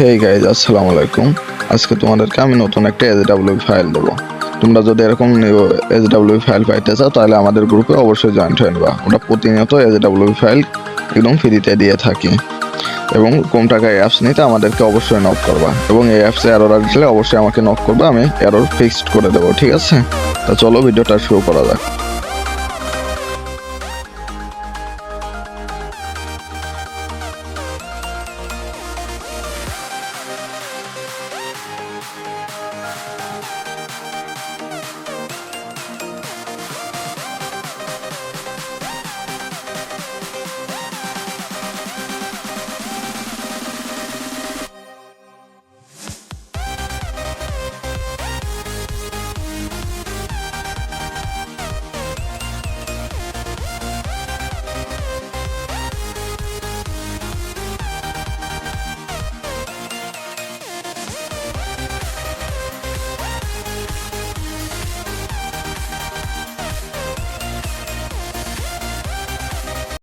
Hey guys, আসসালামু আলাইকুম। আজকে তোমাদেরকে আমি নতুন একটা এসডব্লিউ ফাইল দেবো। তোমরা যদি এরকম এসডব্লিউ ফাইল পাইতে চাও তাহলে আমাদের গ্রুপে অবশ্যই জয়েন্ট হয়ে নেবা। ওটা প্রতিনিয়ত এসডব্লিউ ফাইল একদম ফ্রিতে দিয়ে থাকি। এবং কম টাকায় অ্যাপস নিতে আমাদেরকে অবশ্যই নক করবা, এবং এই অ্যাপসে এরর আসলে অবশ্যই আমাকে নক করবা, আমি এরর ফিক্সড করে দেবো, ঠিক আছে? তা চলো ভিডিওটা শুরু করা যাক।